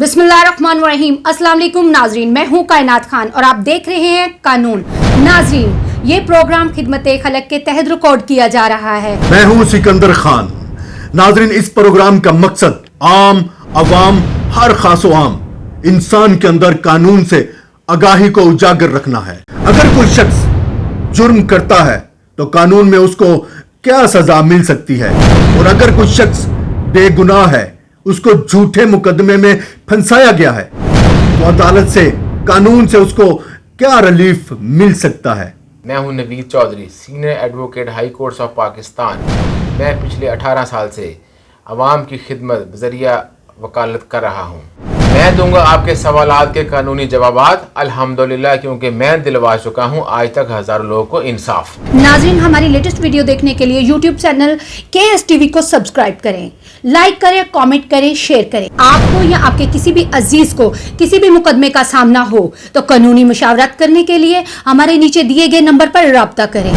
बिस्मिल्लाहिर्रहमानिर्रहीम। अस्सलाम वालेकुम नाजरीन, मैं हूं कायनात खान और आप देख रहे हैं कानून। नाजरीन, ये प्रोग्राम खिदमत खलक के तहत रिकॉर्ड किया जा रहा है। मैं हूं सिकंदर खान। नाजरीन, इस प्रोग्राम का मकसद आम अवाम हर खासो आम इंसान के अंदर कानून से आगाही को उजागर रखना है। अगर कोई शख्स जुर्म करता है तो कानून में उसको क्या सजा मिल सकती है, और अगर कोई शख्स बेगुनाह है, उसको झूठे मुकदमे में फंसाया गया है, तो अदालत से कानून से उसको क्या रिलीफ मिल सकता है। मैं हूं Naveed Chaudhry, senior advocate high courts of Pakistan. मैं पिछले 18 साल से अवाम की खिदमत बजरिया वकालत कर रहा हूं। मैं दूंगा आपके सवालात के कानूनी जवाबात अल्हम्दुलिल्लाह, क्योंकि मैं दिलवा चुका हूं आज तक हजारों लोगों को इंसाफ। नाजरीन, हमारी लेटेस्ट वीडियो देखने के लिए यूट्यूब चैनल KSTV को सब्सक्राइब करें, लाइक करें, कमेंट करें, शेयर करें। आपको या आपके किसी भी अजीज को किसी भी मुकदमे का सामना हो तो कानूनी मशावरत करने के लिए हमारे नीचे दिए गए नंबर पर राब्ता करें।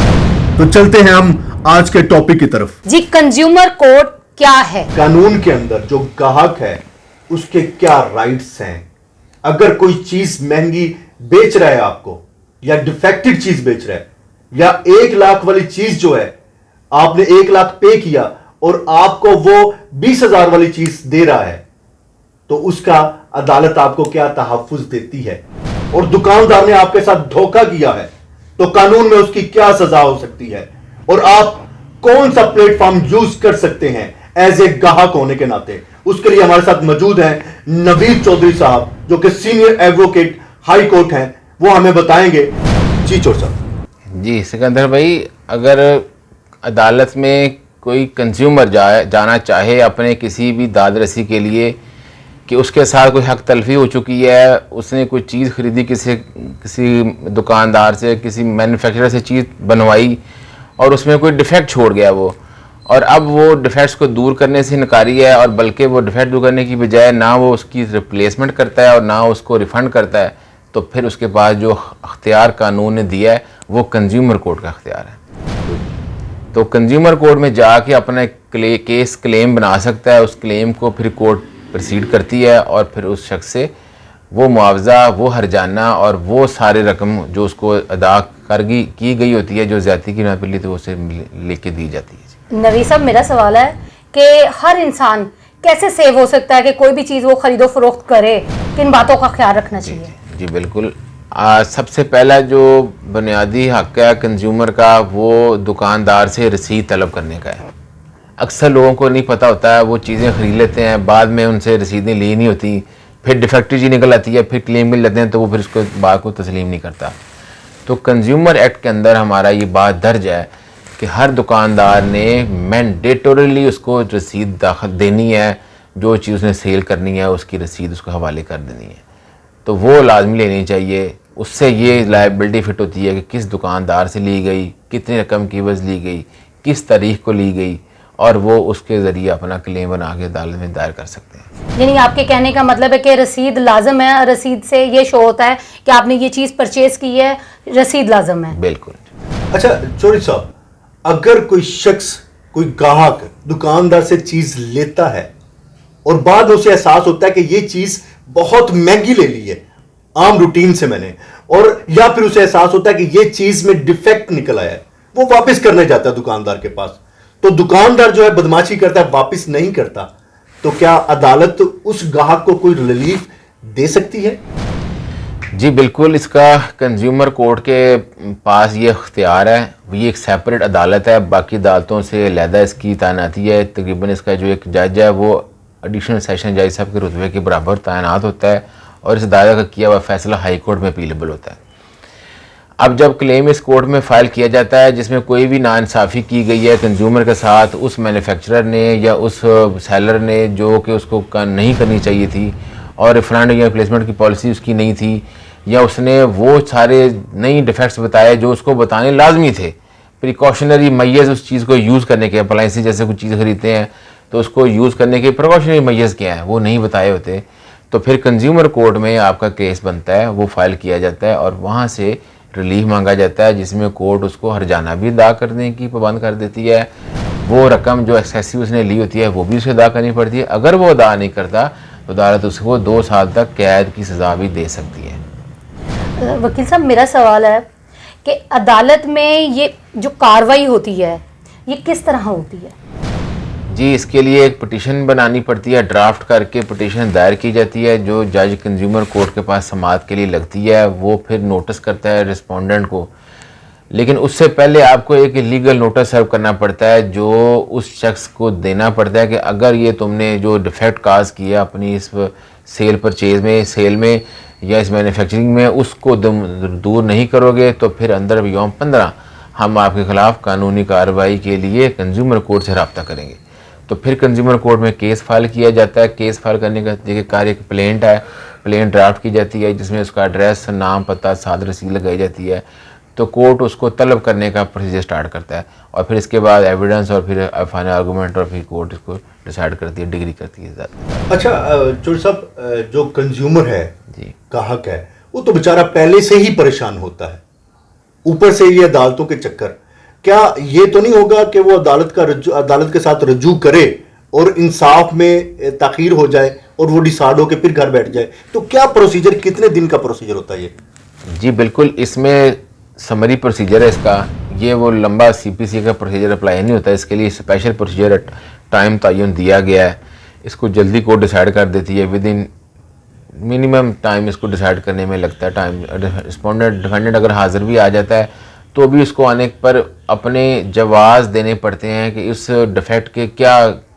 तो चलते हैं हम आज के टॉपिक की तरफ। जी, कंज्यूमर कोर्ट क्या है? कानून के अंदर जो ग्राहक है उसके क्या राइट्स हैं। अगर कोई चीज महंगी बेच रहा है आपको, या डिफेक्टेड चीज बेच रहा है, या 1 लाख वाली चीज जो है आपने 1 लाख पे किया और आपको वो 20,000 वाली चीज दे रहा है, तो उसका अदालत आपको क्या तहफ्फुज देती है। और दुकानदार ने आपके साथ धोखा किया है तो कानून में उसकी क्या सजा हो सकती है, और आप कौन सा प्लेटफॉर्म यूज कर सकते हैं एज ए ग्राहक होने के नाते। उसके लिए हमारे साथ मौजूद हैं नवीद चौधरी साहब, जो कि सीनियर एडवोकेट हाई कोर्ट हैं। वो हमें बताएंगे। जी चौधरी साहब। जी सिकंदर भाई, अगर अदालत में कोई कंज्यूमर जाना चाहे अपने किसी भी दाद रसी के लिए कि उसके साथ कोई हक तलफी हो चुकी है, उसने कोई चीज़ खरीदी किसी दुकानदार से, किसी मैन्युफैक्चरर से चीज़ बनवाई और उसमें कोई डिफेक्ट छोड़ गया वो, और अब वो डिफेक्ट्स को दूर करने से इनकारी है, और बल्कि वो डिफेक्ट दूर करने की बजाय ना वो उसकी रिप्लेसमेंट करता है और ना उसको रिफ़ंड करता है, तो फिर उसके पास जो अख्तियार कानून ने दिया है वो कंज्यूमर कोर्ट का अख्तियार है। तो कंज्यूमर कोर्ट में जाके अपना केस क्लेम बना सकता है। उस क्लेम को फिर कोर्ट प्रोसीड करती है और फिर उस शख्स से वो मुआवजा, वो हर्जाना और वो सारे रकम जो उसको अदा की गई होती है, जो ज़्यादती की ना मिली, तो उसे लेके दी जाती है। नवीद साहब, मेरा सवाल है कि हर इंसान कैसे सेव हो सकता है कि कोई भी चीज़ वो खरीदो फरोख्त करे, किन बातों का ख्याल रखना चाहिए? जी बिल्कुल। सबसे पहला जो बुनियादी हक़ है कंज्यूमर का, वो दुकानदार से रसीद तलब करने का है। अक्सर लोगों को नहीं पता होता है, वो चीज़ें ख़रीद लेते हैं, बाद में उनसे रसीदें ली नहीं होती, फिर डिफेक्टिव चीज़ निकल आती है, फिर क्लेम मिल जाते हैं, तो वो फिर उसको बात को तस्लीम नहीं करता। तो कंज्यूमर एक्ट के अंदर हमारा ये बात दर्ज है कि हर दुकानदार ने मैंडेटोरली उसको रसीद दाखिल देनी है, जो चीज़ उसने सेल करनी है उसकी रसीद उसको हवाले कर देनी है, तो वो लाजमी लेनी चाहिए। उससे ये लायबिलिटी फिट होती है कि किस दुकानदार से ली गई, कितनी रकम की एवज़ ली गई, किस तारीख को ली गई, और वो उसके ज़रिए अपना क्लेम बना के अदालत में दायर कर सकते हैं। यानी आपके कहने का मतलब है कि रसीद लाजम है, रसीद से ये शो होता है कि आपने ये चीज़ परचेज की है, रसीद लाजम है। बिल्कुल। अच्छा चौधरी साहब, अगर कोई शख्स, कोई ग्राहक दुकानदार से चीज लेता है और बाद उसे एहसास होता है कि ये चीज बहुत महंगी ले ली है आम रूटीन से मैंने, और या फिर उसे एहसास होता है कि ये चीज में डिफेक्ट निकल आया है, वो वापस करने जाता है दुकानदार के पास, तो दुकानदार जो है बदमाशी करता है, वापस नहीं करता, तो क्या अदालत उस ग्राहक को कोई रिलीफ दे सकती है? जी बिल्कुल। इसका कंज्यूमर कोर्ट के पास ये अख्तियार है। ये एक सेपरेट अदालत है, बाकी अदालतों से अलहदा इसकी तैनाती है। तकरीबन इसका जो एक जज है वो एडिशनल सेशन जज साहब के रुतबे के बराबर तैनात होता है, और इस अदालत का किया हुआ फैसला हाई कोर्ट में अपीलेबल होता है। अब जब क्लेम इस कोर्ट में फ़ाइल किया जाता है जिसमें कोई भी नाइंसाफ़ी की गई है कंज्यूमर के साथ, उस मैन्युफैक्चरर ने या उस सेलर ने जो कि उसको नहीं करनी चाहिए थी, और रिफंड या रिप्लेसमेंट की पॉलिसी उसकी नहीं थी, या उसने वो सारे नई डिफेक्ट्स बताए जो उसको बताने लाजमी थे, प्रिकॉशनरी मैयज़ उस चीज़ को यूज़ करने के, अप्लाइंसेस जैसे कुछ चीज़ खरीदते हैं तो उसको यूज़ करने के प्रिकॉशनरी मैयज़ क्या हैं वो नहीं बताए होते, तो फिर कंज्यूमर कोर्ट में आपका केस बनता है, वो फाइल किया जाता है और वहाँ से रिलीफ मांगा जाता है, जिसमें कोर्ट उसको हर्जाना भी अदा करने की पाबंद कर देती है। वो रकम जो एक्सेसिव उसने ली होती है वो भी उसे अदा करनी पड़ती है। अगर वो अदा नहीं करता तो अदालत उसको 2 साल तक कैद की सज़ा भी दे सकती है। वकील साहब, मेरा सवाल है कि अदालत में ये जो कार्रवाई होती है ये किस तरह होती है? जी, इसके लिए एक पिटीशन बनानी पड़ती है, ड्राफ्ट करके पिटीशन दायर की जाती है, जो जज कंज्यूमर कोर्ट के पास समाअत के लिए लगती है। वो फिर नोटिस करता है रिस्पोंडेंट को, लेकिन उससे पहले आपको एक लीगल नोटिस सर्व करना पड़ता है, जो उस शख्स को देना पड़ता है कि अगर ये तुमने जो डिफेक्ट काज किया अपनी इस सेल परचेज में, सेल में या इस मैन्युफैक्चरिंग में, उसको तुम दूर नहीं करोगे तो फिर अंदर यौम 15 हम आपके खिलाफ कानूनी कार्रवाई के लिए कंज्यूमर कोर्ट से रब्ता करेंगे। तो फिर कंज्यूमर कोर्ट में केस फाइल किया जाता है। केस फाइल करने का देखिए कार्य एक प्लेंट है, प्लेंट ड्राफ्ट की जाती है जिसमें उसका एड्रेस, नाम, पता, साद रसीद लगाई जाती है। तो कोर्ट उसको तलब करने का प्रोसीजर स्टार्ट करता है और फिर इसके बाद एविडेंस और फिर फाइनल आर्गूमेंट और फिर कोर्ट इसको डिसाइड करती है, डिग्री करती है। अच्छा चौधरी साहब, जो कंज्यूमर है जी, ग्राहक है, वो तो बेचारा पहले से ही परेशान होता है, ऊपर से ये अदालतों के चक्कर। क्या ये तो नहीं होगा कि वो अदालत के साथ रजू करे और इंसाफ में ताखीर हो जाए और वो डिसाइड होकर फिर घर बैठ जाए? तो क्या प्रोसीजर, कितने दिन का प्रोसीजर होता है ये? जी बिल्कुल, इसमें समरी प्रोसीजर है इसका। ये वो लंबा सीपीसी का प्रोसीजर अप्लाई नहीं होता, इसके लिए स्पेशल प्रोसीजर टाइम तयन दिया गया है। इसको जल्दी कोर्ट डिसाइड कर देती है, विद इन मिनिमम टाइम इसको डिसाइड करने में लगता है टाइम। रिस्पोंडेंट डिफेंडेंट अगर हाजिर भी आ जाता है तो भी उसको आने पर अपने जवाब देने पड़ते हैं कि इस डिफेक्ट के क्या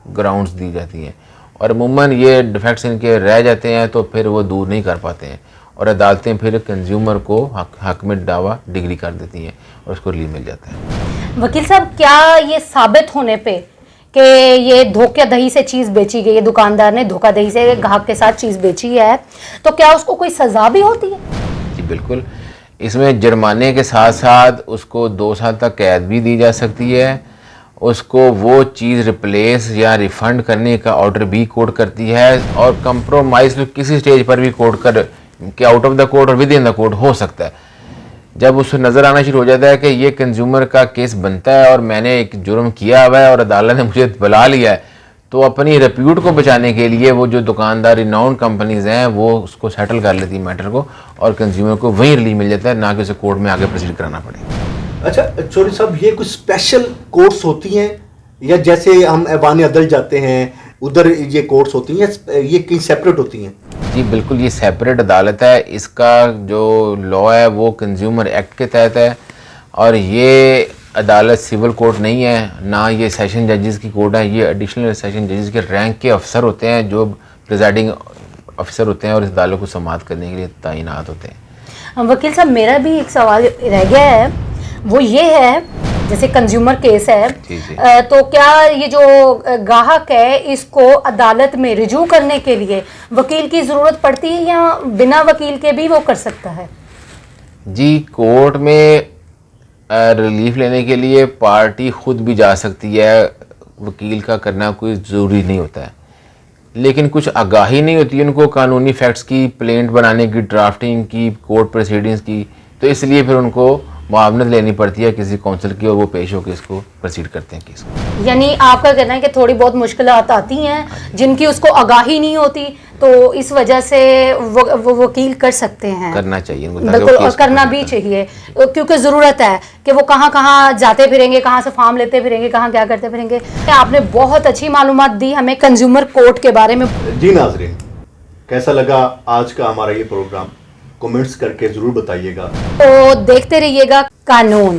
ग्राउंड्स दी जाती हैं, और अमूमन ये डिफेक्ट्स इनके रह जाते हैं तो फिर वो दूर नहीं कर पाते हैं और अदालतें फिर कंज्यूमर को हक में दावा डिग्री कर देती हैं और उसको रिलीफ मिल जाता है। वकील साहब, क्या ये साबित होने पे कि ये धोखाधड़ी से चीज़ बेची गई है, दुकानदार ने धोखाधड़ी से ग्राहक के साथ चीज़ बेची है, तो क्या उसको कोई सज़ा भी होती है? जी बिल्कुल, इसमें जुर्माने के साथ साथ उसको 2 साल तक कैद भी दी जा सकती है। उसको वो चीज़ रिप्लेस या रिफ़ंड करने का ऑर्डर भी कोर्ट करती है, और कंप्रोमाइज़ किसी स्टेज पर भी कोर्ट कर कि आउट ऑफ द कोर्ट और विद इन द कोर्ट हो सकता है। जब उससे नज़र आना शुरू हो जाता है कि ये कंज्यूमर का केस बनता है और मैंने एक जुर्म किया हुआ है और अदालत ने मुझे बुला लिया है, तो अपनी रेप्यूट को बचाने के लिए वो जो दुकानदार रिनाउंड कंपनीज हैं वो उसको सेटल कर लेती है मैटर को, और कंज्यूमर को वहीं रिलीफ मिल जाता है, ना कि उसे कोर्ट में आगे प्रोसीड कराना पड़े। अच्छा चौधरी साहब, ये कुछ स्पेशल कोर्ट्स होती हैं या जैसे हम ऐवान अदल जाते हैं उधर ये कोर्ट्स होती हैं, ये कहीं सेपरेट होती हैं? जी बिल्कुल, ये सेपरेट अदालत है। इसका जो लॉ है वो कंज्यूमर एक्ट के तहत है, और ये अदालत सिविल कोर्ट नहीं है, ना ये सेशन जजेस की कोर्ट है। ये एडिशनल सेशन जजेस के रैंक के अफसर होते हैं जो प्रिजाइडिंग अफसर होते हैं और इस अदालत को समाअत करने के लिए तैनात होते हैं। वकील साहब, मेरा भी एक सवाल रह गया है, वो ये है जैसे कंज्यूमर केस है, तो क्या ये जो ग्राहक है इसको अदालत में रिजू करने के लिए वकील की ज़रूरत पड़ती है या बिना वकील के भी वो कर सकता है? जी, कोर्ट में रिलीफ लेने के लिए पार्टी खुद भी जा सकती है, वकील का करना कोई ज़रूरी नहीं होता है। लेकिन कुछ आगाही नहीं होती उनको कानूनी फैक्ट्स की, प्लेंट बनाने की, ड्राफ्टिंग की, कोर्ट प्रोसीडिंग्स की, तो इसलिए फिर उनको मुआवनत लेनी पड़ती है किसी काउंसिल की, और वो पेश होकर इसको प्रोसीड करते हैं केस को। यानी आपका कहना है कि थोड़ी बहुत मुश्किलात आती हैं जिनकी उसको आगाही नहीं होती, तो इस वजह से वो वकील कर सकते हैं, करना चाहिए बिल्कुल, और करना भी चाहिए, क्योंकि ज़रूरत है कि वो कहाँ कहाँ जाते फिरेंगे, कहाँ से फॉर्म लेते फिरेंगे, कहाँ क्या करते फिरेंगे। आपने बहुत अच्छी मालूमात दी हमें कंज्यूमर कोर्ट के बारे में। जी नाज़रीन, कैसा लगा आज का हमारा ये प्रोग्राम? कमेंट्स करके ज़रूर बताइएगा। तो देखते रहिएगा कानून।